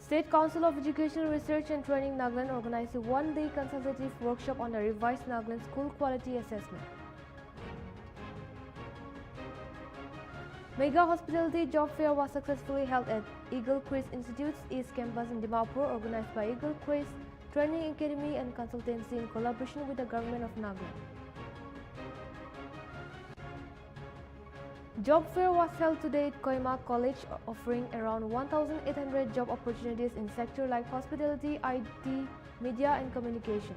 State Council of Education Research and Training Nagaland organized a one-day consultative workshop on the revised Nagaland School Quality Assessment. Mega Hospitality Job Fair was successfully held at Eagle Crest Institute's East Campus in Dimapur, organized by Eagle Crest Training Academy and Consultancy in collaboration with the Government of Nagaland. Job fair was held today at Kohima College, offering around 1,800 job opportunities in sectors like hospitality, IT, media and communication.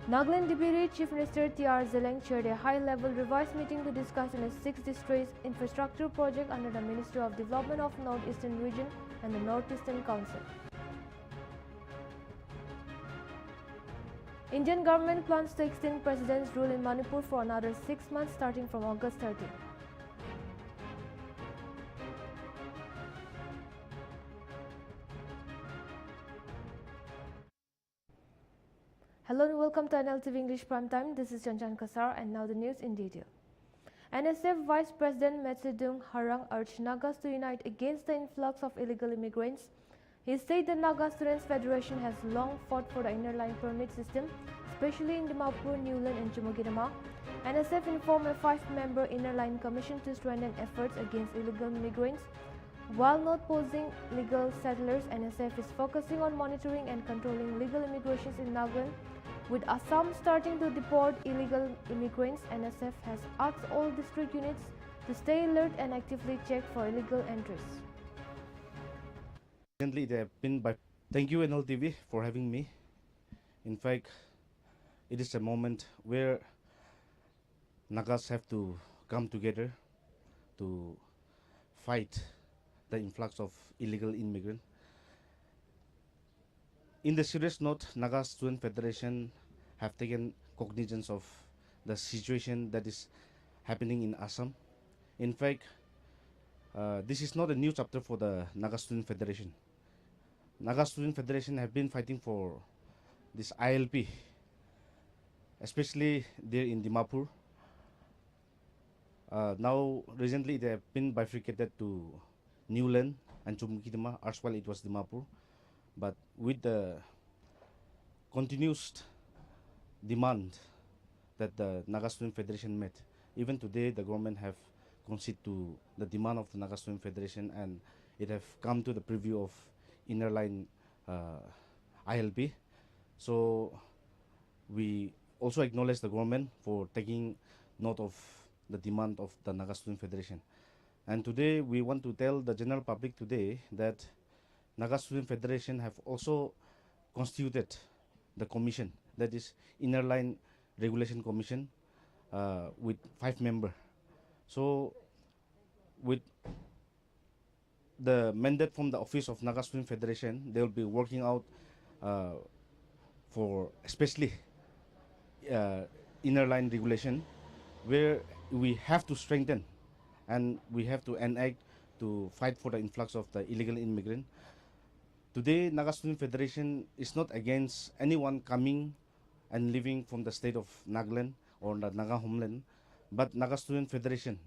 Nagaland Deputy Chief Minister T.R. Zeleng chaired a high-level revised meeting to discuss in a 6-district infrastructure project under the Ministry of Development of Northeastern Region and the Northeastern Council. Indian government plans to extend President's rule in Manipur for another 6 months starting from August 13. Hello and welcome to Nltv English Primetime. This is Chanchan Kasar and now the news in detail. NSF Vice President Metsedung Harang urged Nagas to unite against the influx of illegal immigrants. He said the Naga Students Federation has long fought for the inner line permit system, especially in Dimapur, Newland and Chumogidama. NSF informed a 5-member inner line commission to strengthen efforts against illegal immigrants. While not posing legal settlers, NSF is focusing on monitoring and controlling legal immigrations in Nagaland. With Assam starting to deport illegal immigrants, NSF has asked all district units to stay alert and actively check for illegal entries. Recently, they have been by. Thank you, Nltv, for having me. In fact, it is a moment where Nagas have to come together to fight the influx of illegal immigrants. In the serious note, Naga Student Federation have taken cognizance of the situation that is happening in Assam. In fact, this is not a new chapter for the Naga Student Federation. Naga Student Federation have been fighting for this ILP, especially there in Dimapur. Now, recently they have been bifurcated to Newland and Chumukidama, as well it was Dimapur. But with the continuous demand that the Naga Student Federation met, even today the government have conceded to the demand of the Naga Student Federation and it have come to the preview of inner line ILP. So we also acknowledge the government for taking note of the demand of the Naga Student Federation. And today we want to tell the general public today that Naga Student Federation have also constituted the commission, that is Inner Line Regulation Commission, with 5 members. So with the mandate from the office of Naga Student Federation, they will be working out for especially inner line regulation, where we have to strengthen and we have to enact to fight for the influx of the illegal immigrant. Today, Naga Student Federation is not against anyone coming and living from the state of Nagaland or the Naga homeland, but Naga Student Federation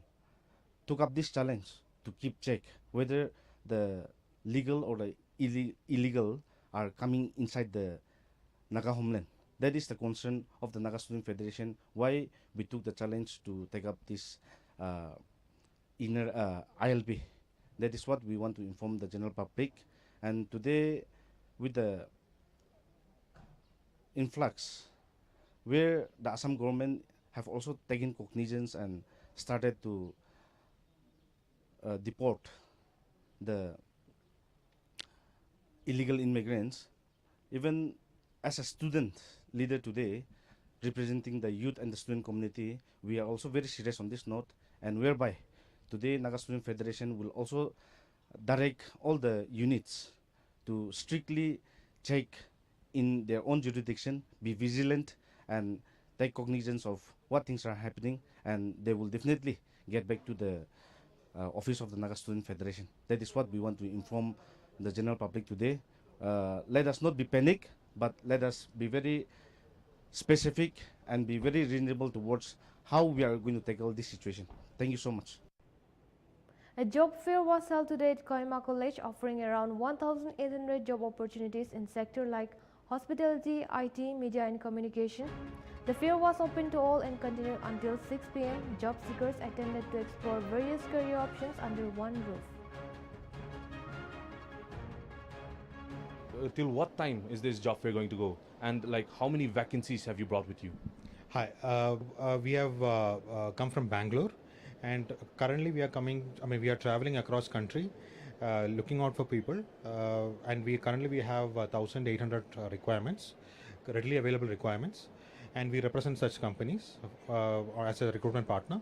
took up this challenge to keep check whether the legal or the illegal are coming inside the Naga homeland. That is the concern of the Naga Student Federation, why we took the challenge to take up this inner ILP. That is what we want to inform the general public. And today, with the influx, where the Assam government have also taken cognizance and started to deport the illegal immigrants, even as a student leader today, representing the youth and the student community, we are also very serious on this note, and whereby today Naga Student Federation will also direct all the units to strictly check in their own jurisdiction, be vigilant and take cognizance of what things are happening, and they will definitely get back to the office of the Naga Student Federation. That is what we want to inform the general public today. Let us not be panic, but let us be very specific and be very reasonable towards how we are going to tackle this situation. Thank you so much. A job fair was held today at Kohima College, offering around 1,800 job opportunities in sectors like hospitality, IT, media and communication. The fair was open to all and continued until 6 p.m. Job seekers attended to explore various career options under one roof. Till what time is this job fair going to go? And like how many vacancies have you brought with you? Hi, we have come from Bangalore, and currently we are coming. I mean, we are traveling across country, looking out for people, and we have 1,800 requirements, readily available requirements, and we represent such companies or as a recruitment partner,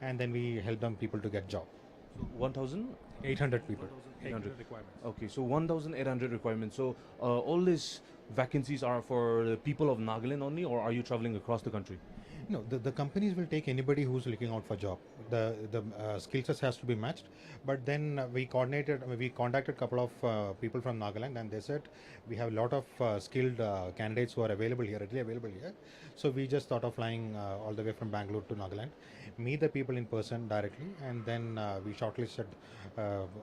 and then we help them people to get job. 1,000? 800 people. 800 requirements. Okay, so 1,800 requirements. So all these vacancies are for the people of Nagaland only, or are you traveling across the country? No, the companies will take anybody who's looking out for job. The skill sets has to be matched. But then we contacted a couple of people from Nagaland, and they said we have a lot of skilled candidates who are available here, readily available here. So we just thought of flying all the way from Bangalore to Nagaland, meet the people in person directly, and then we shortlisted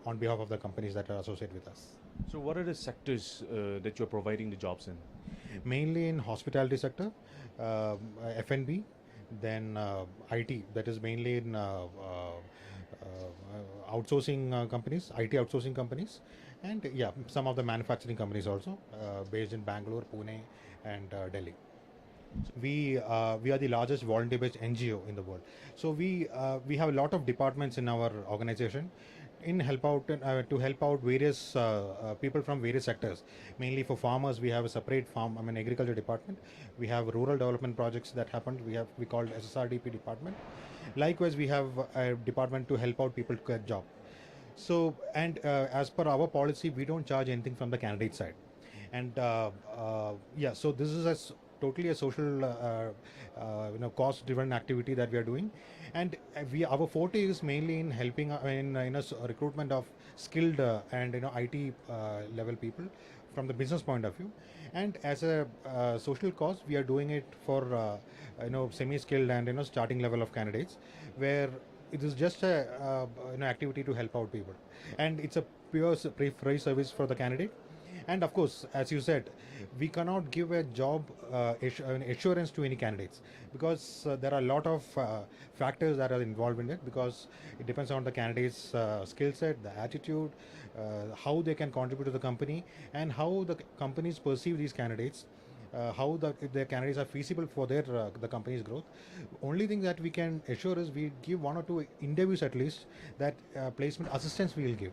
on behalf of the companies that are associated with us. So what are the sectors that you're providing the jobs in? Mainly in hospitality sector, F&B, then IT, that is mainly in outsourcing companies, IT outsourcing companies, and yeah, some of the manufacturing companies also based in Bangalore, Pune, and Delhi. We are the largest volunteer-based NGO in the world. So we have a lot of departments in our organization to help out various people from various sectors. Mainly for farmers, we have a separate agriculture department. We have rural development projects that happened. We called SSRDP department. Likewise, we have a department to help out people to get job. So, and as per our policy, we don't charge anything from the candidate side. And yeah, so this is totally a social cost driven activity that we are doing, and our forte is mainly in helping in recruitment of skilled and IT level people from the business point of view, and as a social cause we are doing it for semi skilled and starting level of candidates, where it is just a activity to help out people, and it's a pure free service for the candidate. And of course, as you said, we cannot give a job assurance to any candidates, because there are a lot of factors that are involved in it, because it depends on the candidate's skill set, the attitude, how they can contribute to the company, and how the companies perceive these candidates, how the candidates are feasible for the company's growth. Only thing that we can assure is we give 1 or 2 interviews at least, that placement assistance we will give.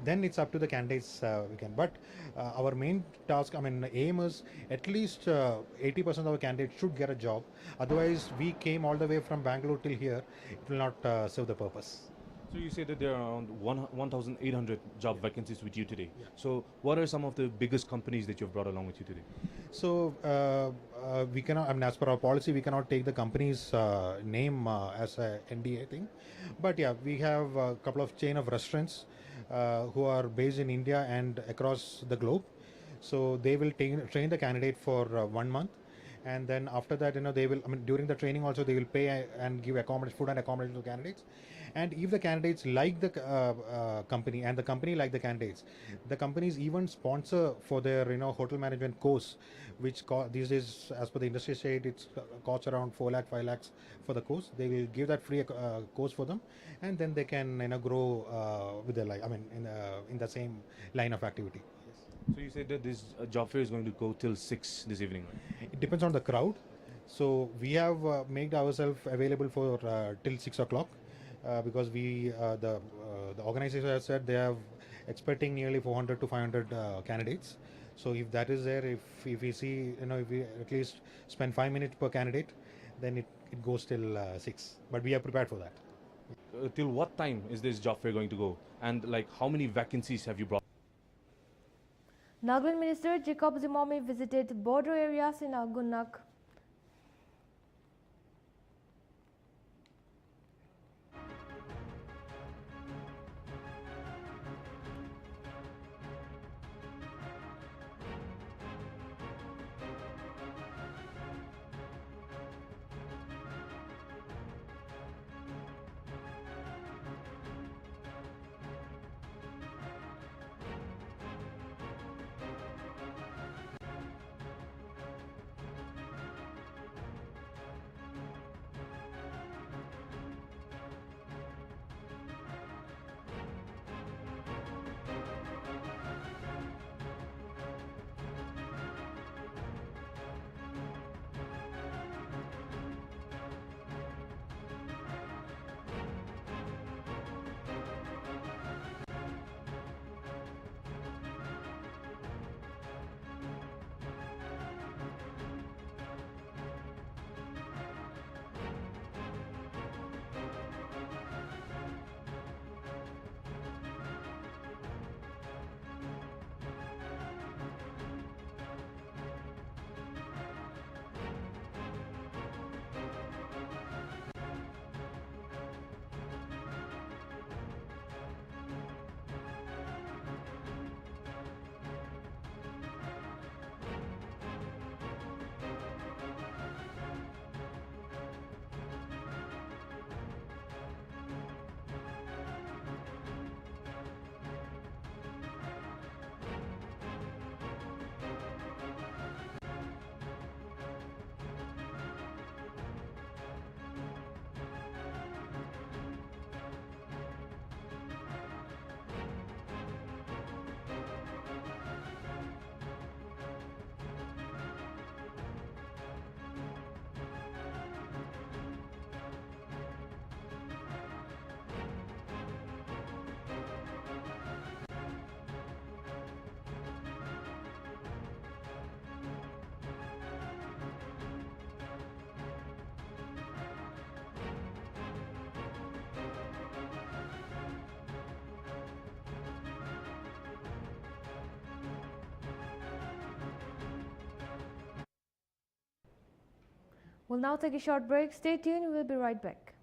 Then it's up to the candidates we can. But our main task, aim is at least 80% of our candidates should get a job. Otherwise, we came all the way from Bangalore till here. It will not serve the purpose. So you say that there are around 1,800 job vacancies with you today. Yeah. So what are some of the biggest companies that you've brought along with you today? So we cannot, as per our policy, we cannot take the company's name as a NDA thing. But yeah, we have a couple of chain of restaurants who are based in India and across the globe. So they will train the candidate for 1 month, and then after that, they will. During the training also they will pay and give food and accommodation to candidates. And if the candidates like the company and the company like the candidates, the companies even sponsor for their hotel management course, which these days, as per the industry state, it's costs around 4 lakh 5 lakhs for the course. They will give that free course for them, and then they can grow with their life. In the same line of activity. So you said that this job fair is going to go till 6 this evening, right? It depends on the crowd. So we have made ourselves available for till 6 o'clock, because the organization has said they are expecting nearly 400 to 500 candidates. So if that is there, if we see, if we at least spend 5 minutes per candidate, then it goes till 6. But we are prepared for that. Till what time is this job fair going to go? And like how many vacancies have you brought? Nagaland Minister Jacob Zimomi visited border areas in Agunak. We'll now take a short break. Stay tuned, we'll be right back.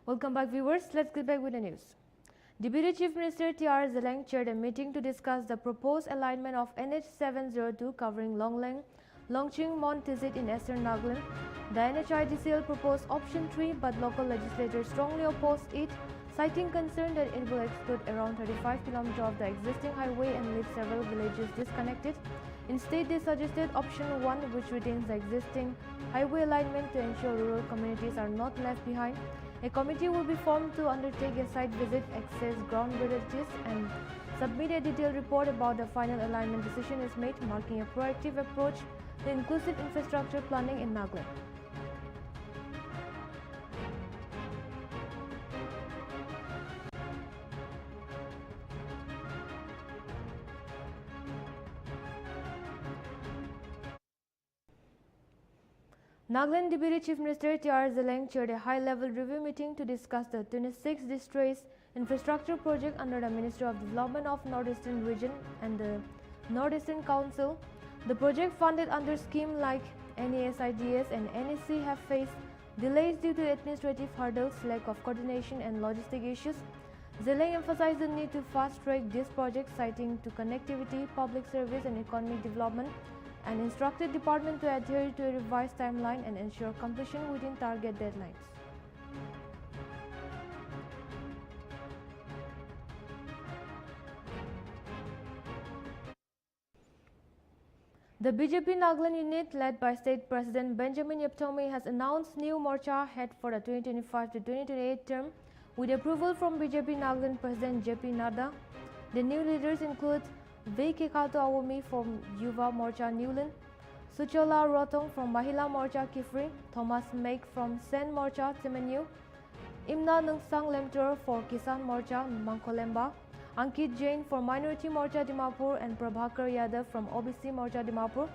Welcome back, viewers. Let's get back with the news. Deputy Chief Minister T.R. Zeleng chaired a meeting to discuss the proposed alignment of NH 702 covering Longleng, Longching, Mount Tizit in Eastern Nagaland. The NHIDCL proposed option 3, but local legislators strongly opposed it, citing concern that it will exclude around 35 km of the existing highway and leave several villages disconnected. Instead, they suggested option 1, which retains the existing highway alignment to ensure rural communities are not left behind. A committee will be formed to undertake a site visit, access ground realities, and submit a detailed report about the final alignment decision is made, marking a proactive approach to inclusive infrastructure planning in Nagaland. Nagaland Deputy Chief Minister T.R. Zeleng chaired a high-level review meeting to discuss the 26th Distress Infrastructure Project under the Ministry of Development of Northeastern Region and the Northeastern Council. The project funded under schemes like NESIDS and NEC have faced delays due to administrative hurdles, lack of coordination and logistic issues. Zeleng emphasized the need to fast-track this project, citing to connectivity, public service and economic development, and instructed department to adhere to a revised timeline and ensure completion within target deadlines. The BJP Nagaland unit, led by State President Benjamin Yeptomi, has announced new Morcha head for the 2025 to 2028 term with approval from BJP Nagaland President JP Nadda. The new leaders include V. Kekato Awami from Yuva Morcha Newland, Suchola Rotong from Mahila Morcha Kifri, Thomas Make from Sen Morcha Timanyu, Imna Nungsang Lemtur for Kisan Morcha Mangkolemba, Ankit Jain for Minority Morcha Dimapur, and Prabhakar Yadav from OBC Morcha Dimapur.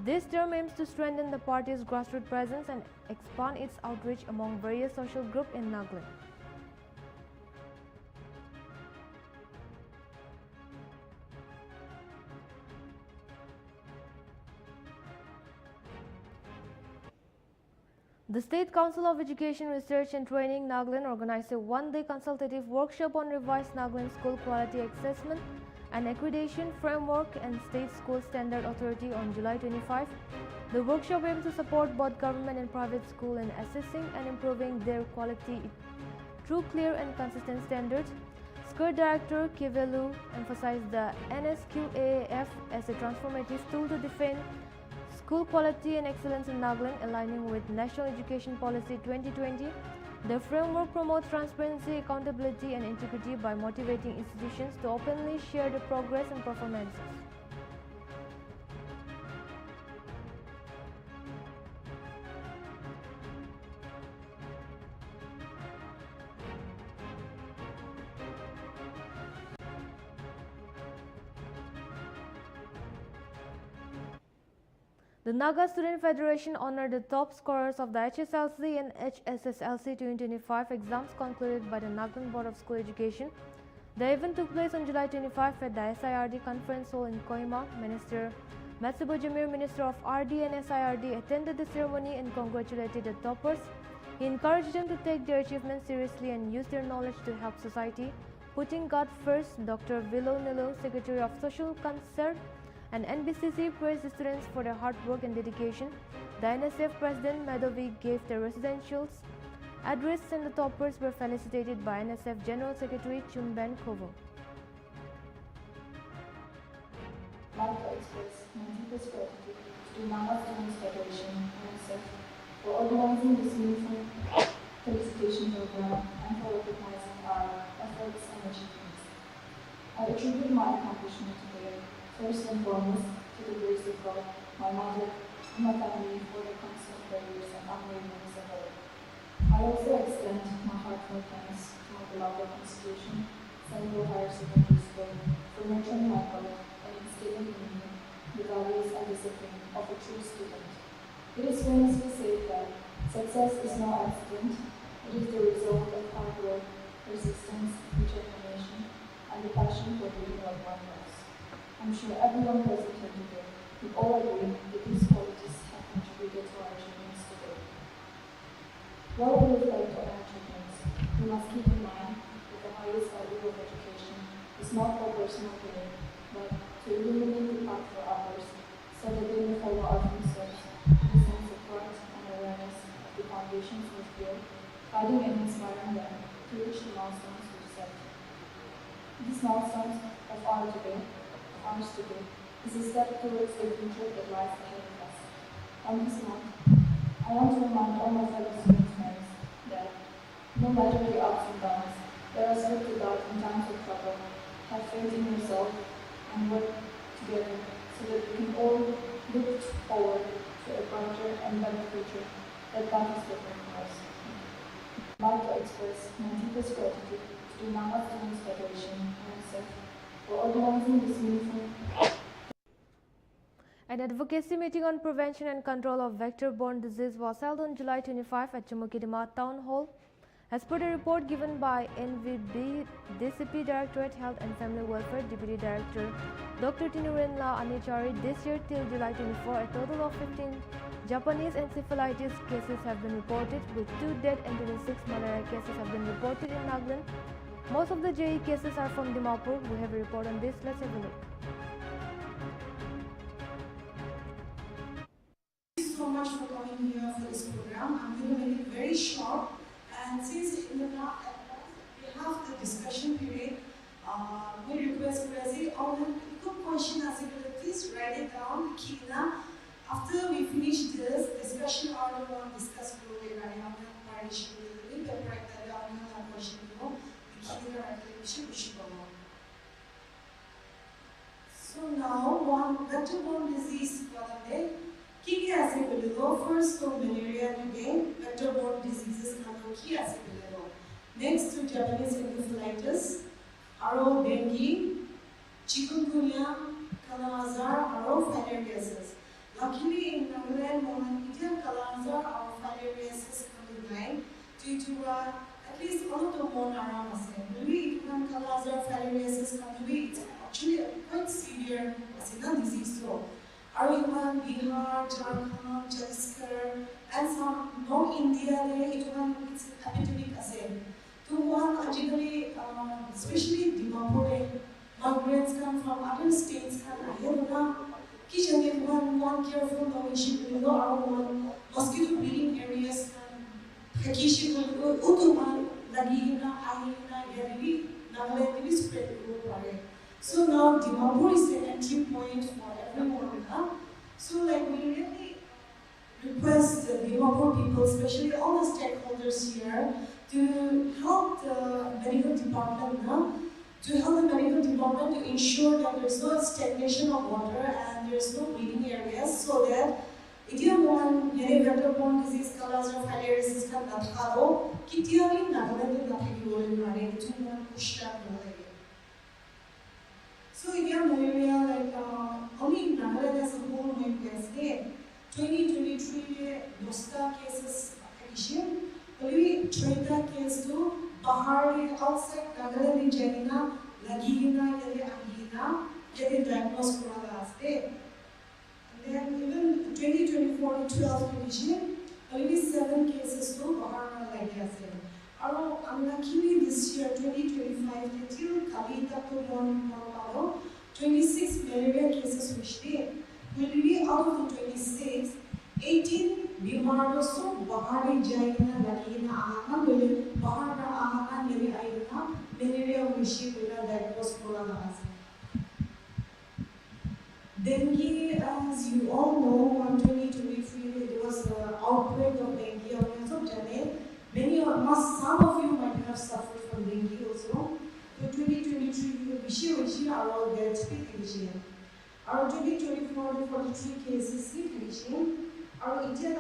This term aims to strengthen the party's grassroots presence and expand its outreach among various social groups in Nagaland. The State Council of Education, Research and Training Nagaland organized a one-day consultative workshop on revised Nagaland School Quality Assessment and Accreditation Framework and State School Standard Authority on July 25. The workshop aims to support both government and private schools in assessing and improving their quality through clear and consistent standards. SCUR Director Kivelu emphasized the NSQAAF as a transformative tool to defend school quality and excellence in Nagaland, aligning with National Education Policy 2020. The framework promotes transparency, accountability and integrity by motivating institutions to openly share the progress and performances. The Naga Student Federation honored the top scorers of the HSLC and HSSLC 2025 exams concluded by the Nagaland Board of School Education. The event took place on July 25 at the SIRD conference hall in Kohima. Minister Matsubo Jamir, Minister of RD and SIRD, attended the ceremony and congratulated the toppers. He encouraged them to take their achievements seriously and use their knowledge to help society. Putting God first, Dr. Vilo Nilo, Secretary of Social Concern, and NBCC praised the students for their hard work and dedication. The NSF President Madhavi gave the residentials address and the toppers were felicitated by NSF General Secretary Chumben Kovo. I'd like to express my deepest gratitude to the Naga Students Federation NSF for organizing this meaningful felicitation program and for recognizing our efforts and achievements. I attribute my accomplishment today first and foremost to the grace of God, my mother, and my family for their constant prayers and unwavering support. I also extend my heartfelt thanks to my beloved institution, Central Higher Secondary School, for nurturing my heart and instilling in me the values and discipline of a true student. It is famously said that success is no accident, it is the result of hard work, persistence, determination, and the passion for doing what one loves. I'm sure everyone present here today would all agree that these qualities have contributed to our achievements today. While we reflect on our achievements, we must keep in mind that the highest value of education is not for personal gain, but to illuminate the path for others so that they may follow our footsteps with a sense of pride and awareness of the foundations we've built, guiding and inspiring them to reach the milestones we've set. These milestones of ours today is a step towards the future that lies ahead of us. On this note, I want to remind all my fellow student friends that no matter the ups and downs, there is hope to God in times of trouble. Have faith in yourself and work together so that we can all look forward to a brighter and better future that God has prepared for us. I'd like to express my deepest gratitude to the Naga Students Federation NSF for organizing this meaningful. An advocacy meeting on prevention and control of vector-borne disease was held on July 25 at Chumukidima Town Hall. As per the report given by NVB DCP Directorate Health and Family Welfare Deputy Director Dr. Tinurenla Anichari, this year till July 24, a total of 15 Japanese encephalitis cases have been reported, with 2 dead and 26 malaria cases have been reported in Nagaland. Most of the JE cases are from Dimapur. We have a report on this. Let's have a look. Thank you so much for coming here for this program. I'm going to make it very short. And since in the last we have the discussion period, we request Prezi all the quick question as you will please write it down. Kina. After we finish this discussion, I will discuss further. I am not question. So now, one vector-borne disease key first to malaria today, vector-borne diseases key next to Japanese encephalitis, dengue, chikungunya, kala-azar, filariasis. Luckily in Nagaland, Indian kala-azar or filariasis coming due to at least one of the more around us. Maybe kala-azar filariasis it's actually a quite severe disease. So, Ariman, Bihar, Jharkhand, Chhattisgarh, and some non-India, it's epidemic. So one actually, especially Dimapur, migrants come from other states one careful notion one mosquito breeding areas spread. So now Dimapur is the entry point for everyone. So like we really request the Dimapur people, especially all the stakeholders here, to help the medical department to ensure that there's no stagnation of water and there's no breeding areas, so that idiom vector-borne disease kala-azar filariasis can not haro, kitiari Nagaland nathaki to push that. So idiom malaria only in Nagaland as a whole went yesterday. 2023 dosta cases only 20 cases to Bahar outside Nagaland in Janina, Lagina, Agina, getting diagnosed for the and then even 2024 to 12 condition, only 7 cases to Bahar Lagina. Unluckily this year, 2025, until Kalita to 26 malaria cases which they will be out of the 26, 18 Bimar so Bahari Jaina Lagina Aha will Bahara Aha Neri Aina, malaria Wishi will diagnosed for dengue, as you all know, in 2023 there was an outbreak of dengue on January. Many of us, some of you might have suffered from dengue also. So 2023 Wishi are all dead speak condition. Our 2024 43 cases sleep condition. Our India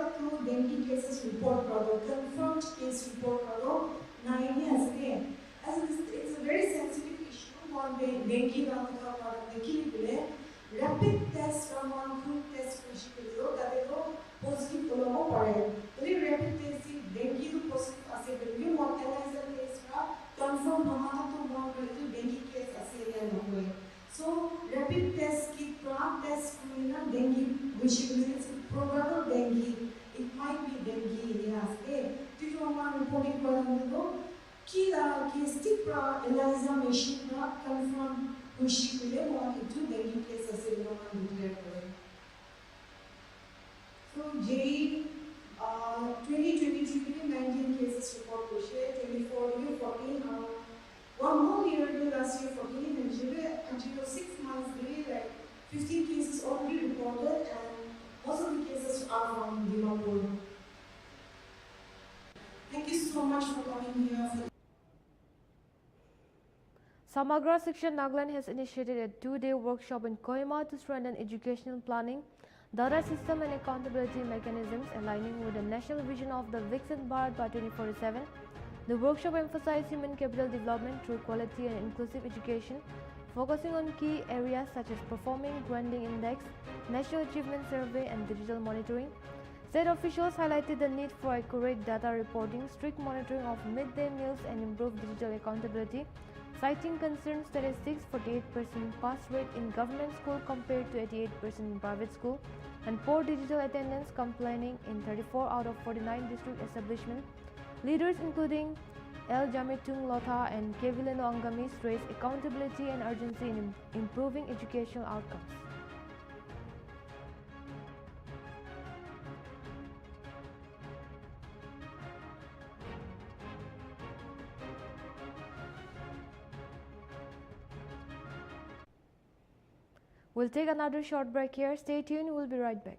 dengue cases report confirmed case report 9 years again. As it's a very sensitive issue, one dengue rapid test from one group test that positive only rapid test dengue positive you want analyzer case confirm dengue case so rapid test kit test dengue which is probable dengue, it might be dengue yes. Did you want reporting for case stick ELISA machine confirm which want to dengue cases so J 2023 19 cases report 24 14 one whole year last year 14 and until 6 months like 15 cases already reported and most of the cases are from Dimapur. Thank you so much for coming here. Samagra Section Nagaland has initiated a 2-day workshop in Kohima to strengthen educational planning, data system and accountability mechanisms aligning with the national vision of the Viksit Bharat by 2047. The workshop emphasized human capital development through quality and inclusive education, focusing on key areas such as performing grading index, national achievement survey and digital monitoring. State officials highlighted the need for accurate data reporting, strict monitoring of midday meals and improved digital accountability, citing concerned statistics 48% pass rate in government school compared to 88% in private school, and poor digital attendance complaining in 34 out of 49 district establishments. Leaders including L. Jamitung Lotha and Kevileno Angami stressed accountability and urgency in improving educational outcomes. We'll take another short break here. Stay tuned, we'll be right back.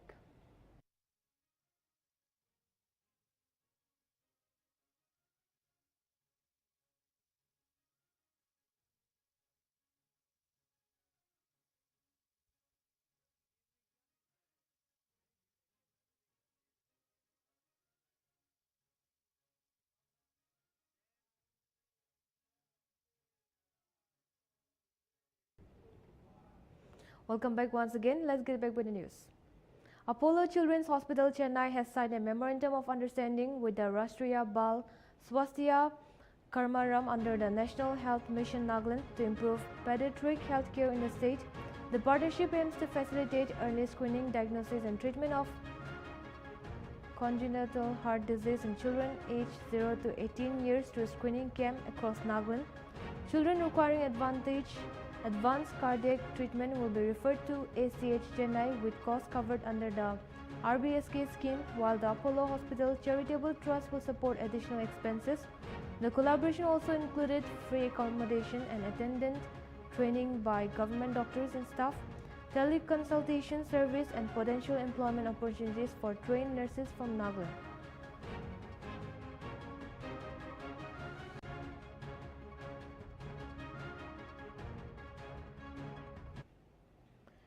Welcome back once again. Let's get back with the news. Apollo Children's Hospital Chennai has signed a memorandum of understanding with the Rashtriya Bal Swasthya Karmaram under the National Health Mission Nagaland to improve pediatric healthcare in the state. The partnership aims to facilitate early screening, diagnosis and treatment of congenital heart disease in children aged 0 to 18 years through a screening camp across Nagaland. Children requiring advanced cardiac treatment will be referred to ACH Chennai with costs covered under the RBSK scheme, while the Apollo Hospital Charitable Trust will support additional expenses. The collaboration also included free accommodation and attendant training by government doctors and staff, teleconsultation service and potential employment opportunities for trained nurses from Nagaland.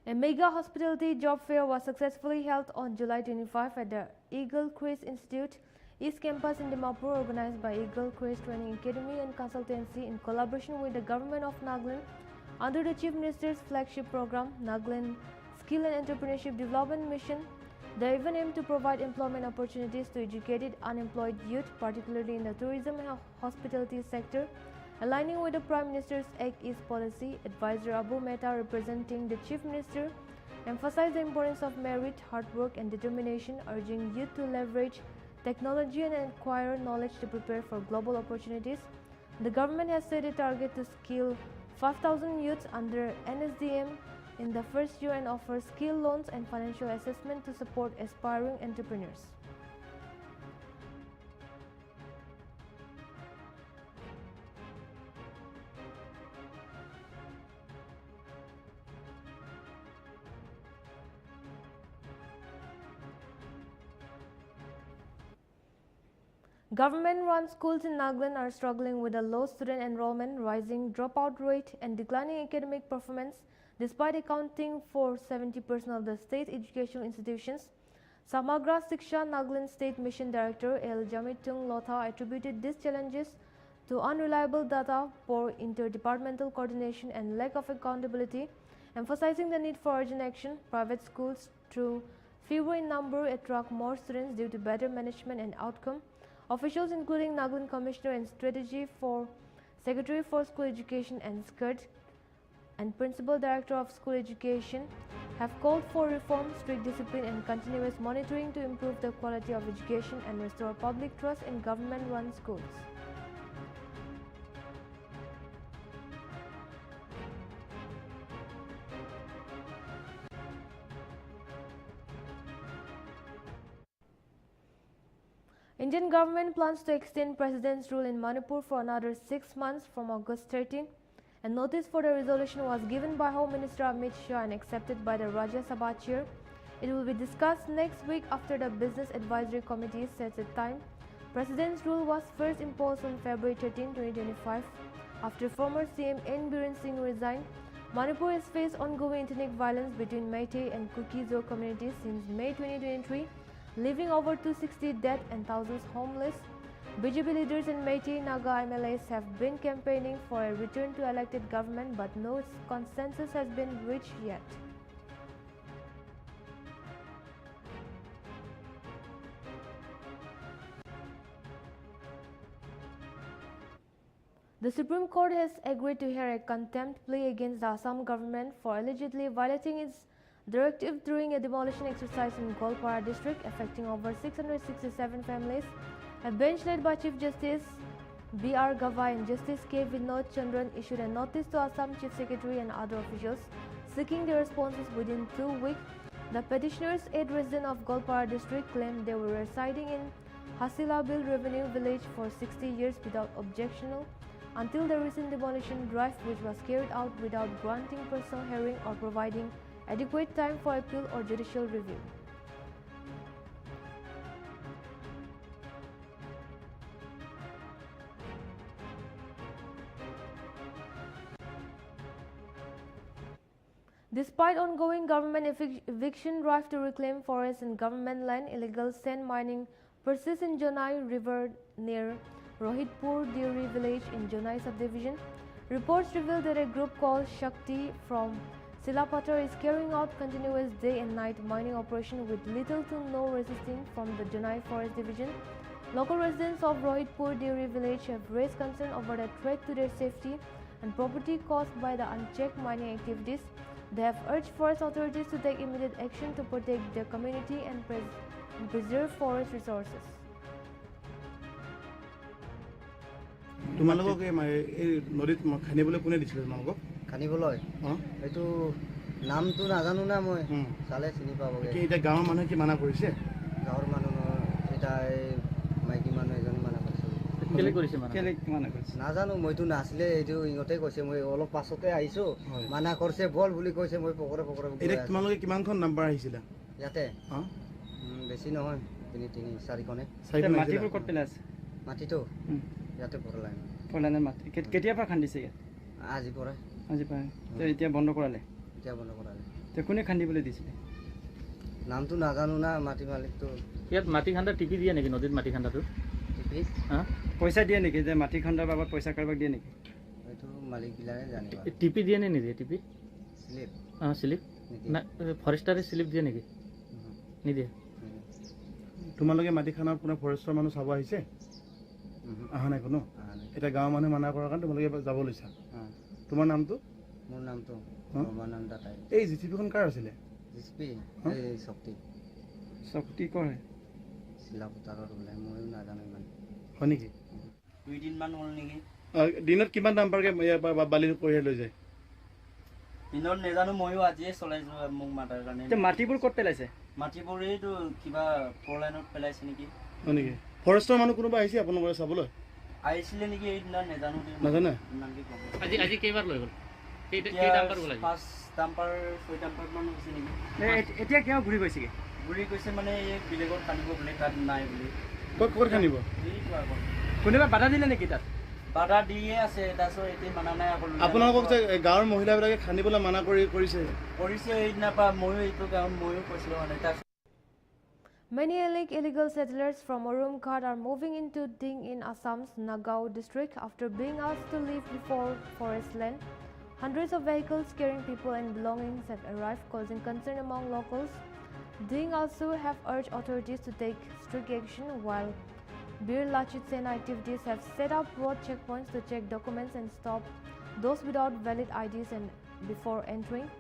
A mega hospitality job fair was successfully held on July 25 at the Eagle Crest Institute East Campus in Dimapur, organized by Eagle Crest Training Academy and Consultancy in collaboration with the Government of Nagaland under the Chief Minister's flagship program, Nagaland Skill and Entrepreneurship Development Mission. The event aimed to provide employment opportunities to educated unemployed youth, particularly in the tourism and hospitality sector. Aligning with the Prime Minister's Act East policy, Advisor Abu Mehta, representing the Chief Minister, emphasized the importance of merit, hard work and determination, urging youth to leverage technology and acquire knowledge to prepare for global opportunities. The government has set a target to skill 5,000 youths under NSDM in the first year and offers skill loans and financial assessment to support aspiring entrepreneurs. Government-run schools in Nagaland are struggling with a low student enrollment, rising dropout rate and declining academic performance, despite accounting for 70% of the state educational institutions. Samagra Siksha Nagaland State Mission Director L. Jamitung Lotha attributed these challenges to unreliable data, poor interdepartmental coordination and lack of accountability, emphasizing the need for urgent action. Private schools, through fewer in number, attract more students due to better management and outcome. Officials including Nagaland Commissioner and Strategy for Secretary for School Education and SCURT and Principal Director of School Education have called for reform, strict discipline and continuous monitoring to improve the quality of education and restore public trust in government-run schools. Indian government plans to extend President's rule in Manipur for another 6 months from August 13. A notice for the resolution was given by Home Minister Amit Shah and accepted by the Rajya Sabha chair. It will be discussed next week after the Business Advisory Committee sets a time. President's rule was first imposed on February 13, 2025, after former CM N. Biren Singh resigned. Manipur has faced ongoing ethnic violence between Meitei and Kuki-Zo communities since May 2023. Leaving over 260 dead and thousands homeless. BJP leaders and Meitei Naga MLAs have been campaigning for a return to elected government, but no consensus has been reached yet. The Supreme Court has agreed to hear a contempt plea against the Assam government for allegedly violating its directive during a demolition exercise in Golpara district, affecting over 667 families. A bench led by Chief Justice B.R. Gavai and Justice K. Vinod Chandran issued a notice to Assam Chief Secretary and other officials, seeking their responses within 2 weeks. The petitioners, 8 residents of Golpara district, claimed they were residing in Hasilabil Revenue Village for 60 years without objection until the recent demolition drive, which was carried out without granting personal hearing or providing adequate time for appeal or judicial review. Despite ongoing government eviction drive to reclaim forests and government land, illegal sand mining persists in Jonai River near Rohitpur Dewari village in Jonai subdivision. Reports reveal that a group called Shakti from Silapatar is carrying out continuous day and night mining operation with little to no resistance from the Jonai Forest Division. Local residents of Rohitpur Dewari village have raised concern over the threat to their safety and property caused by the unchecked mining activities. They have urged forest authorities to take immediate action to protect their community and preserve forest resources. তোমালোকক এই নদীত খানিবলৈ কোনে দিছিলে তোমালোকক খানিবলৈ এইটো নামটো নাজানো না মই চালে চিনি পাবগে এতিয়া গাঁৱৰ মানুহে কি মানা কৰিছে গাঁৱৰ মানুহ এটা মাইকী মানুহ এজন মানা কৰিছে কেলে কৰিছে মানা কৰিছে নাজানো মইতো নাছিলে এইটো ইহঁতে কৈছে মই অলপ পাছতে আহিছো মানা কৰিছে বল বুলি কৈছে মই পকৰে এতিয়া তোমালোকে কিমানখন নাম্বাৰ আহিছিলা ইয়াতে বেছি নহয় 3-4খনে মাটিবোৰ ক'ত পেলাইছে মাটিটো ইয়াতে পৰলাই মাটি কেতিয়াৰ পৰা খান্দিছে ইয়াত আজি পৰা এতিয়া বন্ধ কৰালে তে কোনে খান্দিবলৈ দিছিলে নামটো নাজানো না মাটি মালিকটো ইয়াত মাটি খান্দা টিপি দিয়ে নেকি নদীত মাটি খান্দাটো টিপি পইচা দিয়ে নেকি যে মাটি খন্দাৰ বাবদ পইচা কাৰোবাক দিয়ে নেকি এইটো মালিকবিলাকে জানিব টিপি দিয়ে নে নিদিয়ে টিপি স্লিপ স্লিপ না ফৰেষ্টাৰে স্লিপ দিয়ে নেকি নিদিয়ে তোমালোকে মাটি খানাৰ কোনো ফৰেষ্টৰ মানুহ চাব আহিছে অহা নাই কোনো এতিয়া গাঁৱৰ মানুহে মানা কৰাৰ কাৰণে তোমালোকে যাব লৈছা তোমাৰ নামটো মোৰ নামটো ৰমানন্দ তাই এই জিচিপিখন কাৰ আছিলে জিচিপি এই শক্তি কৰে শিলাপতাৰৰ বোলে ময়ো নাজানো ইমান হয় নেকি 2 দিনমান হ'ল নেকি দিনত কিমান দাম পাৰকে বালি কঢ়িয়াই লৈ যায় দিনত নেজানো ময়ো আজিয়ে চলাইছো মোক মাতাৰ কাৰণে মাটিবোৰ ক'ত পেলাইছে মাটিবোৰ এইটো কিবা পৰলাইনত পেলাইছে নেকি হয় নেকি ফৰেষ্টৰ মানুহ কোনোবা আহিছে আপোনালোকে চাবলৈ আহিছিলে নেকি এই দিনত নেজানো নাজানে আজি কেইবাৰ লৈ গ'ল কেই ডাম্পাৰ গ'ল 5 ডাম্পাৰ 6 ডাম্পাৰ মান হৈছে নেকি এতিয়া কিয় ঘূৰি গৈছে মানে এই বিলেগত খানিব বোলে তাত নাই বুলি ক'ত খানিব এইটো আগত কোনোবা বাধা দিলে নেকি তাত বাধা দিয়ে আছে তাৰপিছত এতিয়া মানা নাই আপোনালোকক যে গাঁৱৰ মহিলাবিলাকে খানিবলৈ মানা কৰিছে সেইদিনা পৰা ময়ো এইটো গাঁৱত ময়ো কৈছিলোঁ মানে Many illegal settlers from Orumghat are moving into Ding in Assam's Nagaon district after being asked to leave before forest land. Hundreds of vehicles carrying people and belongings have arrived, causing concern among locals. Ding also have urged authorities to take strict action, while Bir Lachit Sena activities have set up road checkpoints to check documents and stop those without valid IDs and before entering.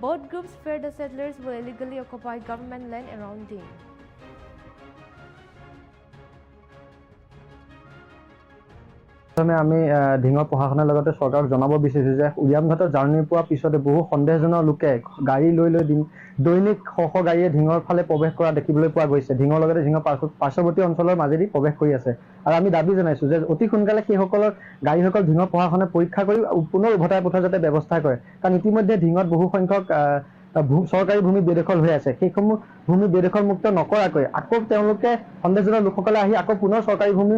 Both groups fear the settlers will illegally occupy government land around Ding. আমি ঢিঙৰ প্ৰশাসনৰ লগতে চৰকাৰক জনাব বিচাৰিছো যে উৰিয়ামঘাটৰ journey পোৱাৰ পিছতে বহু সন্দেহজনক লোকে গাড়ী লৈ দৈনিক শ গাড়ীয়ে ঢিঙৰ ফালে প্ৰৱেশ কৰা দেখিবলৈ পোৱা গৈছে ঢিঙৰ লগতে ঢিঙৰ পাৰ্শ্বৱৰ্তী অঞ্চলৰ মাজেদি প্ৰৱেশ কৰি আছে আৰু আমি দাবী জনাইছো যে অতি সোনকালে সেইসকলৰ গাড়ীসকল ঢিঙৰ প্ৰশাসনে পৰীক্ষা কৰি পুনৰ উভতাই পঠোৱাৰ যাতে ব্যৱস্থা কৰে কাৰণ ইতিমধ্যে ঢিঙত বহু সংখ্যক চৰকাৰী ভূমি বেদখল হৈ আছে সেইসমূহ ভূমি বেদখল মুক্ত নকৰাকৈ আকৌ তেওঁলোকে সন্দেহজনক লোকসকলে আহি আকৌ পুনৰ চৰকাৰী ভূমি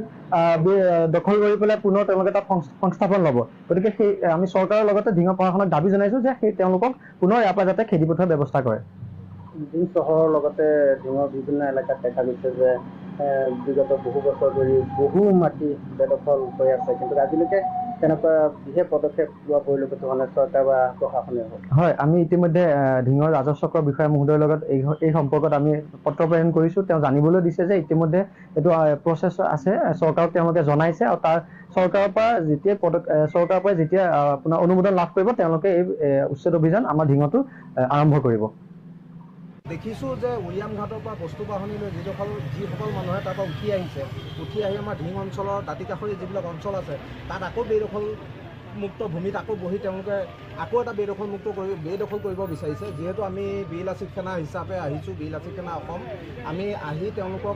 দখল কৰি পেলাই পুনৰ তেওঁলোকে তাত সংস্থাপন ল'ব গতিকে সেই আমি চৰকাৰৰ লগতে ঢিঙৰ প্ৰশাসনক দাবী জনাইছো যে সেই তেওঁলোকক পুনৰ ইয়াৰ পৰা যাতে খেদি পঠোৱাৰ ব্যৱস্থা কৰে দিন চহৰৰ লগতে ঢিঙৰ বিভিন্ন এলেকাত দেখা গৈছে যে বিগত বহু বছৰ ধৰি বহু মাটি বেদখল হৈ আছে কিন্তু আজিলৈকে তেনেকুৱা বিশেষ পদক্ষেপ লোৱা পৰিলক্ষিত হোৱা নাই চৰকাৰ বা প্ৰশাসনে হয় আমি ইতিমধ্যে ঢিঙৰ ৰাজহ বিষয়া মহোদয়ৰ লগত এই সম্পৰ্কত আমি পত্ৰ প্ৰেৰণ কৰিছো তেওঁ জানিবলৈ দিছে যে ইতিমধ্যে এইটো প্ৰচেছ আছে চৰকাৰক তেওঁলোকে জনাইছে আৰু তাৰ চৰকাৰৰ পৰা যেতিয়া আপোনাৰ অনুমোদন লাভ কৰিব তেওঁলোকে এই উচ্ছেদ অভিযান আমাৰ ঢিঙতো আৰম্ভ কৰিব দেখিছোঁ যে উৰিয়ামঘাটৰ পৰা বস্তু বাহনীলৈ যিসকল মানুহে তাৰ পৰা উঠি আহি আমাৰ ঢিং অঞ্চলৰ দাঁতিকাষৰী যিবিলাক অঞ্চল আছে তাত আকৌ বেদখল মুক্ত ভূমিত আকৌ বহি তেওঁলোকে আকৌ এটা বেদখল কৰিব বিচাৰিছে যিহেতু আমি বীৰ লাচিত সেনা হিচাপে আহিছোঁ বীৰ লাচিত সেনা অসম আমি আহি তেওঁলোকক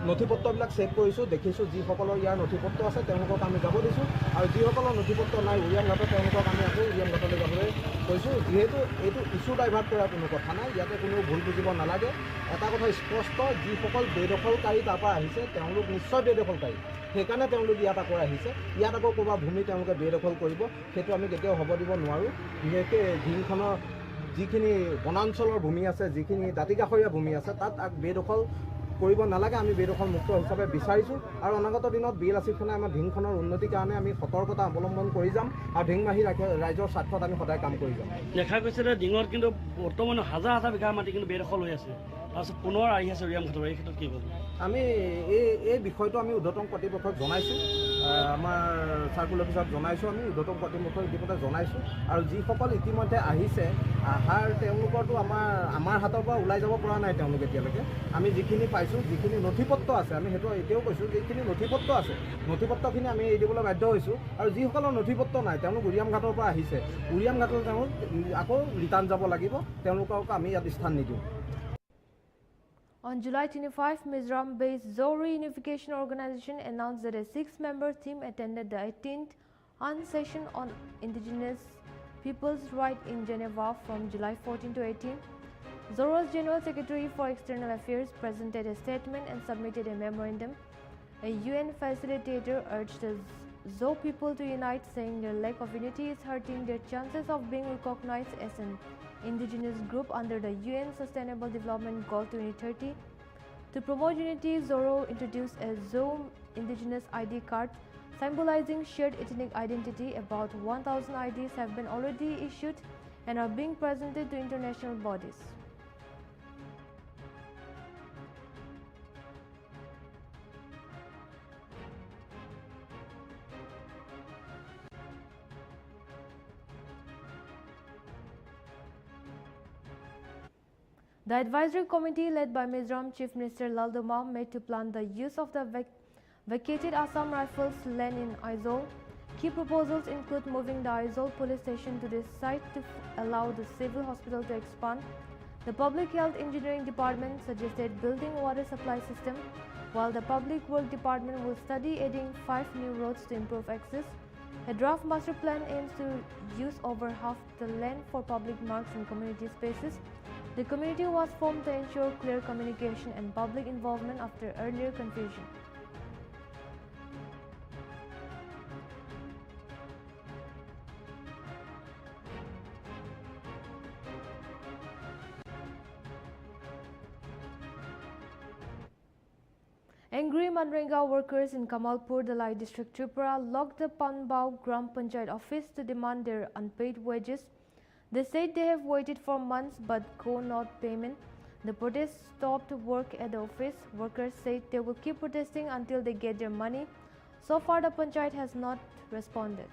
নথি পত্ৰবিলাক চেক কৰিছোঁ, দেখিছোঁ যিসকলৰ ইয়াৰ নথি পত্ৰ আছে তেওঁলোকক আমি যাব দিছোঁ আৰু যিসকলৰ নথি পত্ৰ নাই উৰিয়াম ঘাটত তেওঁলোকক আমি আকৌ উৰিয়াম ঘাটলৈ যাবলৈ কৈছোঁ। যিহেতু এইটো ইছ্যু ডাইভাৰ্ট কৰাৰ কোনো কথা নাই, ইয়াতে কোনো ভুল বুজিব নালাগে। এটা কথা স্পষ্ট, যিসকল বেদখলকাৰী তাৰপৰা আহিছে তেওঁলোক নিশ্চয় বেদখলকাৰী, সেইকাৰণে তেওঁলোক ইয়াত আকৌ আহিছে। ইয়াত আকৌ ক'ৰবাত ভূমি তেওঁলোকে বেদখল কৰিব সেইটো আমি কেতিয়াও হ'ব দিব নোৱাৰোঁ। বিশেষকৈ ঢিংখনৰ যিখিনি বনাঞ্চলৰ ভূমি আছে, যিখিনি দাঁতিকাষৰীয়া ভূমি আছে তাত বেদখল কৰিব নালাগে। আমি বেদখল মুক্ত হিচাপে বিচাৰিছোঁ আৰু অনাগত দিনত BLACখনে আমাৰ ঢিংখনৰ উন্নতিৰ কাৰণে আমি সতৰ্কতা অৱলম্বন কৰি যাম আৰু ঢিংবাহী ৰাইজৰ স্বাৰ্থত আমি সদায় কাম কৰি যাম। দেখা গৈছে যে ঢিঙত কিন্তু বৰ্তমান হাজাৰ হাজাৰ বিঘা মাটি কিন্তু বেদখল হৈ আছে, তাৰপিছত পুনৰ আহি আছে উৰিয়াম ঘাটৰ, এই ক্ষেত্ৰত কি ক'ব? আমি এই বিষয়টো আমি ঊৰ্ধ্বতম কৰ্তৃপক্ষক জনাইছোঁ, আমাৰ চাৰ্কুল অফিচত জনাইছোঁ, আমি ঊৰ্ধ্বতম কৰ্তৃপক্ষক ইতিমধ্যে জনাইছোঁ আৰু যিসকল ইতিমধ্যে আহিছে তেওঁলোকৰতো আমাৰ হাতৰ পৰা ওলাই যাব পৰা নাই তেওঁলোক এতিয়ালৈকে। আমি যিখিনি পাইছোঁ, যিখিনি নথি পত্ৰ আছে, আমি সেইটো এতিয়াও কৈছোঁ যিখিনি নথি পত্ৰ আছে নথিপত্ৰখিনি আমি এৰি দিবলৈ বাধ্য হৈছোঁ আৰু যিসকলৰ নথি পত্ৰ নাই তেওঁলোক উৰিয়াম ঘাটৰ পৰা আহিছে, উৰিয়াম ঘাটলৈ তেওঁলোক আকৌ ৰিটাৰ্ণ যাব লাগিব, তেওঁলোকক আমি ইয়াত স্থান নিদিওঁ। On July 25, Mizoram-based Zoe Reunification Organization announced that a 6-member team attended the 18th UN session on indigenous people's rights in Geneva from July 14 to 18. Zoe's General Secretary for External Affairs presented a statement and submitted a memorandum. A UN facilitator urged the Zoe people to unite, saying their lack of unity is hurting their chances of being recognized as an indigenous group under the UN Sustainable Development Goal 2030. To promote unity, Zoro introduced a Zoe indigenous ID card symbolizing shared ethnic identity. About 1,000 IDs have been already issued and are being presented to international bodies. The advisory committee led by Mizoram Chief Minister Laldoma met to plan the use of the vacated Assam Rifles land in Aizawl. Key proposals include moving the Aizawl police station to this site to allow the civil hospital to expand. The Public Health Engineering Department suggested building water supply system, while the Public Work Department will study adding 5 new roads to improve access. A draft master plan aims to use over half the land for public marks and community spaces. The committee was formed to ensure clear communication and public involvement after earlier confusion. Angry Manrenga workers in Kamalpur, Dalai District, Tripura locked the Panbao Gram Panchayat office to demand their unpaid wages. They said they have waited for months but could not payment. The protest stopped work at the office. Workers said they will keep protesting until they get their money. So far, the Panchayat has not responded.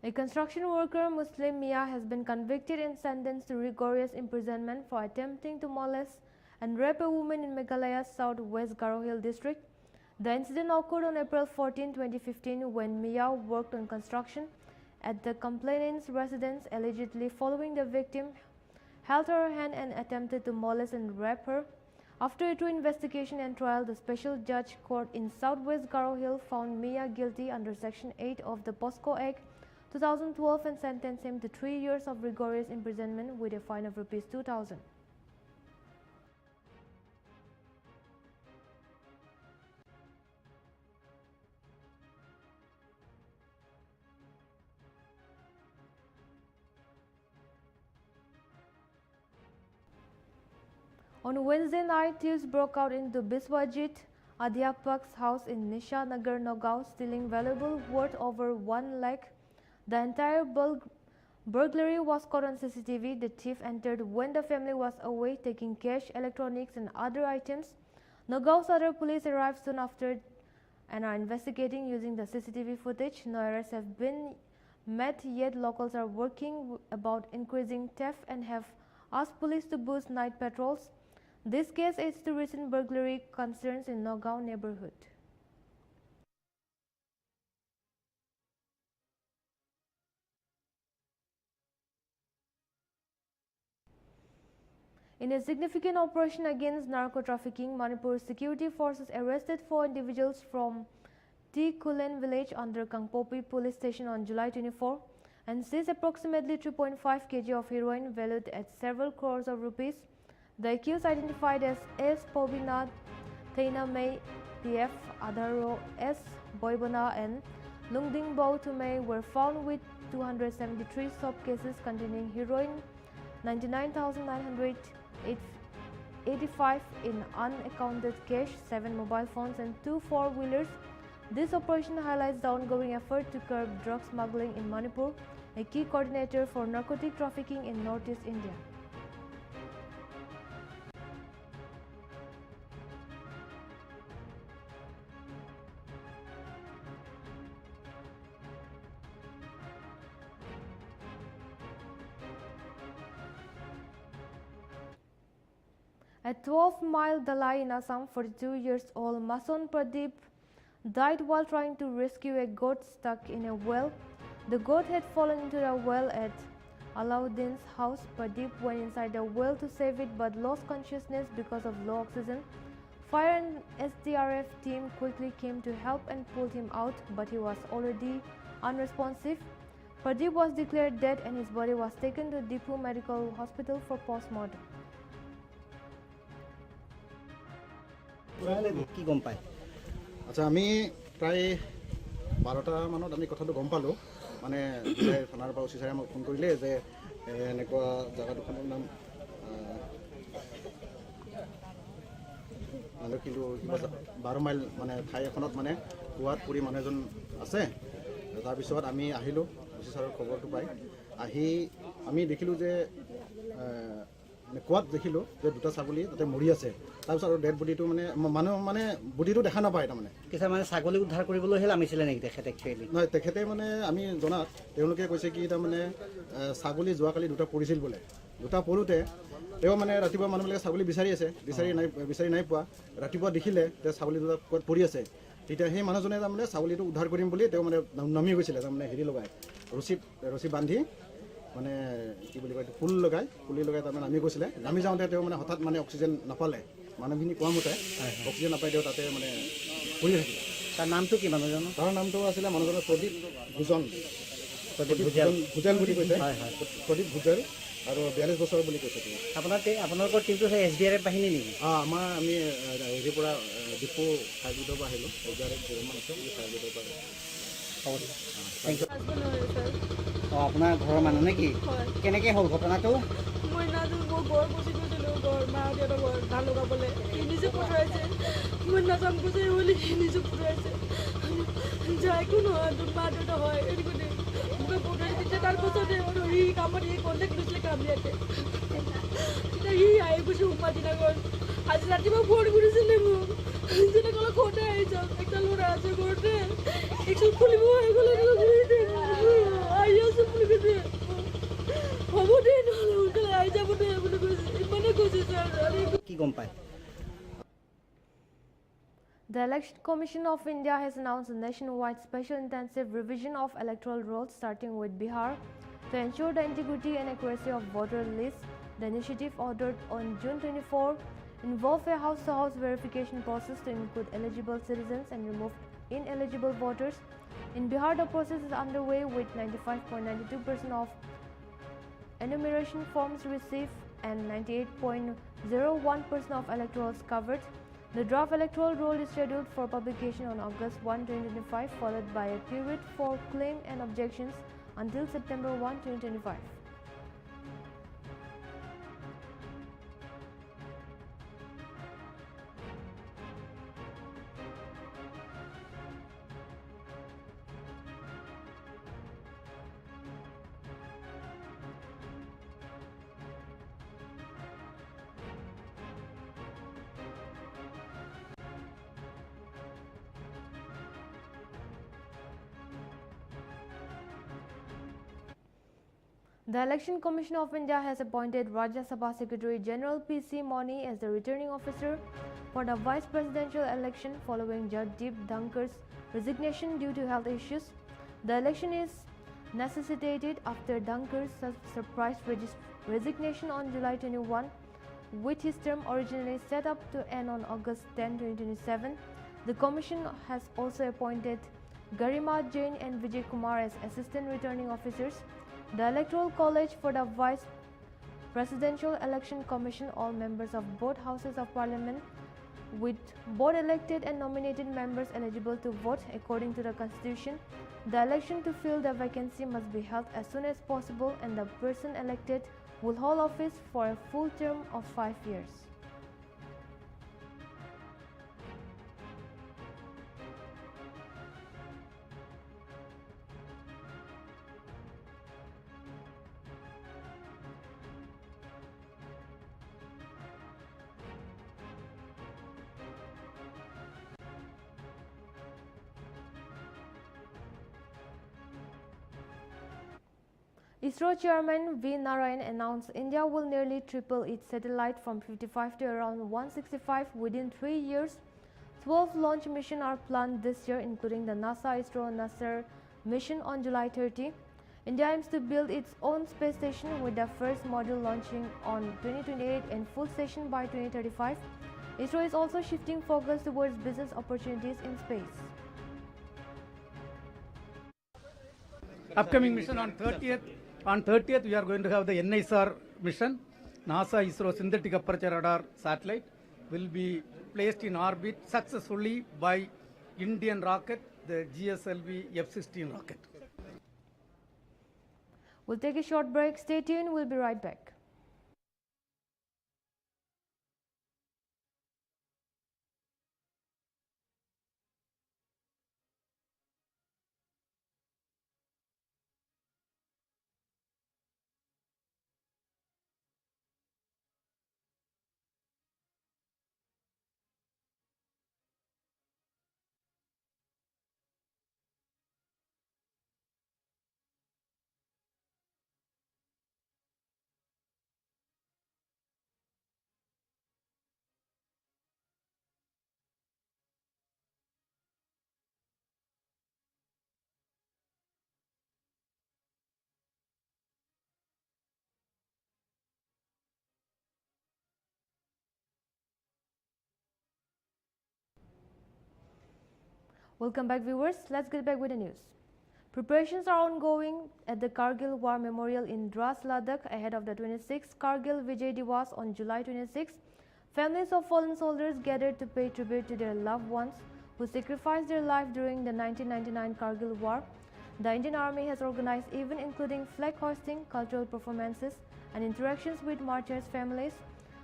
A construction worker, Muslim Mia, has been convicted and sentenced to rigorous imprisonment for attempting to molest and rape a woman in Meghalaya's southwest Garo Hill district. The incident occurred on April 14, 2015 when Mia worked on construction at the complainant's residence, allegedly following the victim, held her hand and attempted to molest and rape her. After a true investigation and trial, the special judge court in southwest Garo Hill found Mia guilty under Section 8 of the POSCO Act 2012 and sentenced him to 3 years of rigorous imprisonment with a fine of Rs 2,000. On Wednesday night, thieves broke out into Biswajit Adhyapak's house in Nisha Nagar, Nagaon, stealing valuable worth over 1 lakh. The entire burglary was caught on CCTV. The thief entered when the family was away, taking cash, electronics and other items. Nagaon Sadar police arrived soon after and are investigating using the CCTV footage. No arrests have been made yet. Locals are working about increasing theft and have asked police to boost night patrols. This case adds to recent burglary concerns in Nagaon neighborhood. In a significant operation against narco-trafficking, Manipur security forces arrested 4 individuals from T. Kulen village under Kangpopi police station on July 24 and seized approximately 3.5 kg of heroin valued at several crores of rupees. The accused, identified as S. Pobinath, Theina May, PF, Adharo S. Boibana and Lungding Bao Tumei were found with 273 soap cases containing heroin, 99,985 in unaccounted cash, 7 mobile phones and 2 four-wheelers. This operation highlights the ongoing effort to curb drug smuggling in Manipur, a key coordinator for narcotic trafficking in Northeast India. At 12-mile Dalai in Assam, 42 years old Mason Pradeep died while trying to rescue a goat stuck in a well. The goat had fallen into the well at Alauddin's house. Pradeep went inside the well to save it but lost consciousness because of low oxygen. Fire and SDRF team quickly came to help and pulled him out, but he was already unresponsive. Pradeep was declared dead and his body was taken to Dipu Medical Hospital for post-mortem. কি গম পায়? আচ্ছা, আমি প্ৰায় 12টা মানত আমি কথাটো গম পালোঁ। মানে থানাৰ পৰা অফিচাৰে মোক ফোন কৰিলে যে এনেকুৱা জেগাডোখৰৰ নাম কিন্তু কিবা 12 মাইল মানে ঠাই এখনত মানে কুৱাত পৰি মানুহ এজন আছে। তাৰপিছত আমি আহিলোঁ, অফিচাৰৰ খবৰটো পাই আহি আমি দেখিলোঁ যে মানে কুৱাত দেখিলোঁ যে 2টা ছাগলী তাতে মৰি আছে। তাৰপিছত আৰু ডেড বডিটো মানে মানুহ মানে বডিটো দেখা নাপায়। তাৰমানে কিছুমানে ছাগলী উদ্ধাৰ কৰিবলৈ নামিছিলে নেকি তেখেতে? নহয়, তেখেতে মানে আমি জনাত তেওঁলোকে কৈছে কি তাৰমানে ছাগলী যোৱাকালি 2টা পৰিছিল বোলে। 2টা পৰোঁতে তেওঁ মানে ৰাতিপুৱা মানুহবিলাকে ছাগলী বিচাৰি আছে, বিচাৰি নাই পোৱা। ৰাতিপুৱা দেখিলে যে ছাগলী 2টা ক'ত পৰি আছে। তেতিয়া সেই মানুহজনে তাৰমানে ছাগলীটো উদ্ধাৰ কৰিম বুলি তেওঁ মানে নামি গৈছিলে। তাৰমানে হেৰি লগাই ৰছী বান্ধি মানে কি বুলি কয় পুলি লগাই তাৰমানে নামি গৈছিলে। নামি যাওঁতে তেওঁ মানে হঠাৎ মানে অক্সিজেন নাপালে। মানুহখিনি কোৱা মতে অক্সিজেন নাপাই তেওঁ তাতে মানে পৰি থাকিলে। তাৰ নামটো কি মানুহজনৰ? তাৰ নামটো আছিলে মানুহজনৰ প্ৰদীপ ভূজন বুলি কৈছে। প্ৰদীপ ভূজেল আৰু 42 বছৰ বুলি কৈছে। আপোনালোকৰ টিমটো SDRF বাহিনী নেকি? আমি হেৰিৰ পৰা ডিপু ফায়াৰ পৰা আহিলোঁ। SDRF যিমান আছে ফায়াৰ পৰা। আপোনাৰ ঘৰৰ মানুহ নেকি? কেনেকৈ হ'ল ঘটনাটো? মই নাজানো, মই ঘৰ গুচি গৈছিলোঁ, মা দেউতাৰ ঘৰ ধান লগাবলৈ। সি নিজে পঠাইছে, মই নাজানো গুচি বুলি সি নিজে পঠাইছে। যাই একো নহয়, তোৰ মা দেউতা হয় এনেকৈ মোক পঠাই দিছে। তাৰপাছতে সি কামত সি কণ্টেক্ট লৈছিলে কাম দিয়াতে। তেতিয়া সি আহি গৈছে উমাদিনগৰ। আজি ৰাতিপুৱা ফোন কৰিছিলে মোক, যেনে ক'লে ঘৰতে আহি যাওক, একটা ল'ৰা আছে ঘৰতে, একচুৱেলি খুলিব হৈ গ'লে আহি আছো বুলি কৈছে। হ'ব দে নহ'লে সোনকালে আহি যাব দে বুলি কৈছে, ইমানে কৈছে ছাৰ। কি গম পায়? The Election Commission of India has announced a nationwide special intensive revision of electoral rolls starting with Bihar to ensure the integrity and accuracy of voter lists. The initiative, ordered on June 24, involved a house-to-house verification process to include eligible citizens and remove ineligible voters. In Bihar, the process is underway with 95.92% of enumeration forms received and 98.01% of electorals covered. The draft electoral roll is scheduled for publication on August 1, 2025, followed by a period for claim and objections until September 1, 2025. The Election Commission of India has appointed Rajya Sabha Secretary General P.C. Moni as the returning officer for the vice presidential election following Jagdeep Dhankar's resignation due to health issues. The election is necessitated after Dhankar's surprise resignation on July 21. with his term originally set up to end on August 10, 2027. The Commission has also appointed Garima Jain and Vijay Kumar as Assistant Returning Officers. The Electoral College for the Vice Presidential Election Commission, all members of both Houses of Parliament, with both elected and nominated members eligible to vote according to the Constitution. The election to fill the vacancy must be held as soon as possible, and the person elected will hold office for a full term of 5 years. ISRO Chairman V. Narayan announced India will nearly triple its satellite from 55 to around 165 within 3 years. 12 launch missions are planned this year, including the NASA-ISRO-NASAR mission on July 30. India aims to build its own space station, with the first module launching on 2028 and full station by 2035. ISRO is also shifting focus towards business opportunities in space. Upcoming mission on 30th. On 30th, we are going to have the NISR mission. NASA ISRO synthetic aperture radar satellite will be placed in orbit successfully by Indian rocket, the GSLV F-16 rocket. We'll take a short break. Stay tuned. We'll be right back. Welcome back, viewers. Let's get back with the news. Preparations are ongoing at the Kargil War Memorial in Dras, Ladakh ahead of the 26th Kargil Vijay Diwas on July 26. Families of fallen soldiers gathered to pay tribute to their loved ones who sacrificed their life during the 1999 Kargil War. The Indian Army has organized events including flag hoisting, cultural performances, and interactions with martyrs' families.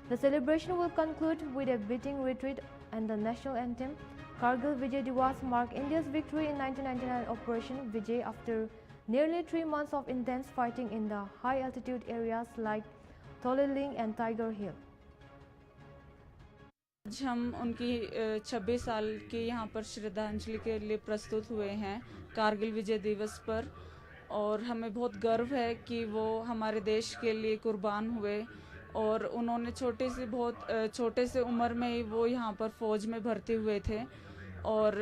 The celebration will conclude with a beating retreat and the national anthem. Kargil Vijay Diwas marked India's victory in 1999 Operation Vijay after nearly 3 months of intense fighting in the high-altitude areas like Toleling and Tiger Hill. आज हम उनकी 26 साल की यहाँ पर श्रद्धांजलि के लिए प्रस्तुत हुए हैं कारगिल विजय दिवस पर, और हमें बहुत गर्व है कि वो हमारे देश के लिए कुर्बान हुए, और उन्होंने बहुत छोटे से उम्र में ही वो यहाँ पर फ़ौज में भर्ती हुए थे, और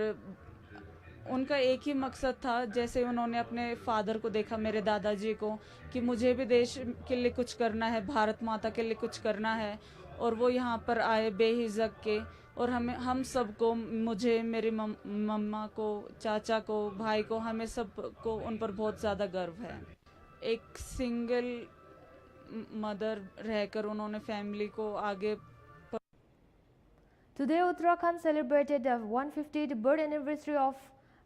उनका एक ही मकसद था, जैसे उन्होंने अपने फादर को देखा, मेरे दादाजी को, कि मुझे भी देश के लिए कुछ करना है, भारत माता के लिए कुछ करना है, और वो यहाँ पर आए बेहिज़क के, और हम सबको, मुझे, मेरी मम्मा को, चाचा को, भाई को, हमें सबको उन पर बहुत ज़्यादा गर्व है। एक सिंगल मदर रहकर उन्होंने फैमिली को आगे। Today, Uttarakhand celebrated the 150th birth anniversary of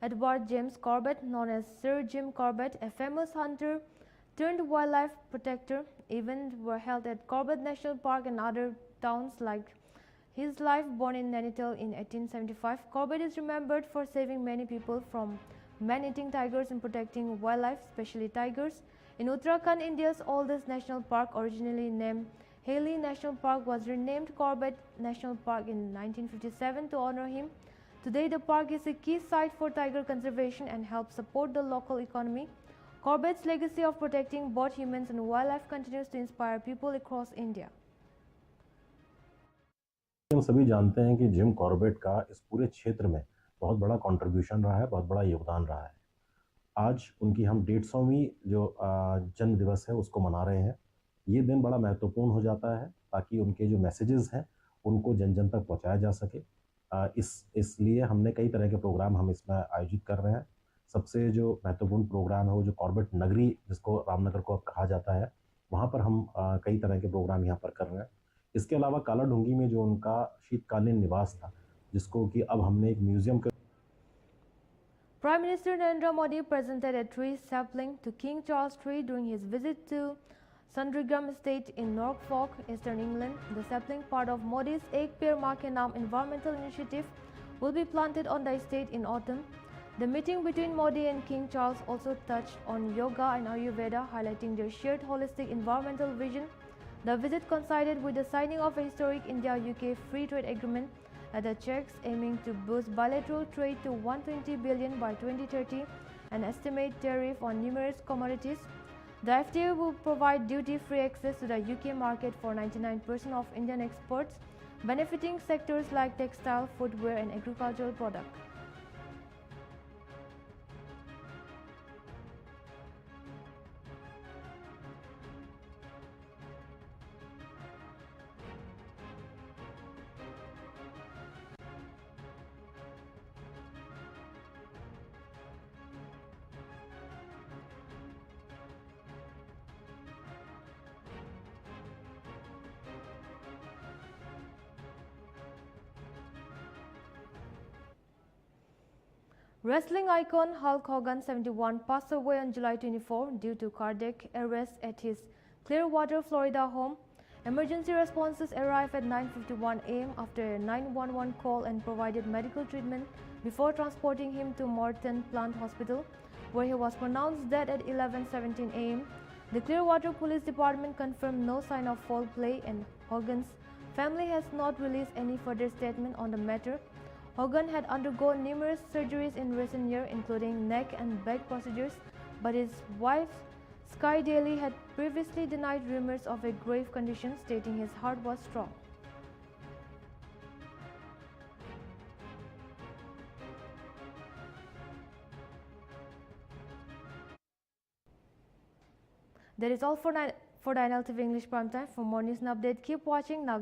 Edward James Corbett, known as Sir Jim Corbett, a famous hunter turned wildlife protector. Events were held at Corbett National Park and other towns like his life. Born in Nainital in 1875, Corbett is remembered for saving many people from man-eating tigers and protecting wildlife, especially tigers. In Uttarakhand, India's oldest national park, originally named Haley National Park, was renamed Corbett National Park in 1957 to honor him. Today, the park is a key site for tiger conservation and helps support the local economy. Corbett's legacy of protecting both humans and wildlife continues to inspire people across India. हम सभी जानते हैं कि Jim Corbett का इस पूरे क्षेत्र में बहुत बड़ा कंट्रीब्यूशन रहा है, बहुत बड़ा योगदान रहा है। आज उनकी हम 150वीं जो जन्म दिवस है उसको मना रहे हैं। ये दिन बड़ा महत्वपूर्ण हो जाता है ताकि उनके जो मैसेजेस हैं उनको जन जन तक पहुंचाया जा सके। इसलिए हमने कई तरह के प्रोग्राम हम इसमें आयोजित कर रहे हैं। सबसे जो महत्वपूर्ण प्रोग्राम है वो जो कॉर्बेट नगरी जिसको रामनगर को अब कहा जाता है, वहाँ पर हम कई तरह के प्रोग्राम यहाँ पर कर रहे हैं। इसके अलावा काला ढूंगी में जो उनका शीतकालीन निवास था, जिसको कि अब हमने एक म्यूजियम के Prime Minister Narendra Modi presented a tree sapling to King Charles Tree during his visit to Sandringham Estate in Norfolk, Eastern England. The sapling, part of Modi's Ek Peड़ Maa Ke Naam environmental initiative, will be planted on the estate in autumn. The meeting between Modi and King Charles also touched on yoga and Ayurveda, highlighting their shared holistic environmental vision. The visit coincided with the signing of a historic India-UK free trade agreement at the Czechs, aiming to boost bilateral trade to 120 billion by 2030 and estimate tariff on numerous commodities. The FTA will provide duty-free access to the UK market for 99% of Indian exports, benefiting sectors like textile, footwear and agricultural products. Wrestling icon Hulk Hogan, 71, passed away on July 24 due to cardiac arrest at his Clearwater, Florida home. Emergency responses arrived at 9:51 a.m. after a 911 call and provided medical treatment before transporting him to Morton Plant Hospital, where he was pronounced dead at 11:17 a.m. The Clearwater Police Department confirmed no sign of foul play, and Hogan's family has not released any further statement on the matter. Hogan had undergone numerous surgeries in recent years, including neck and back procedures, but his wife, Sky Daly, had previously denied rumors of a grave condition, stating his heart was strong. That is all for the Nltv English Primetime. For more news and update, keep watching Nagla.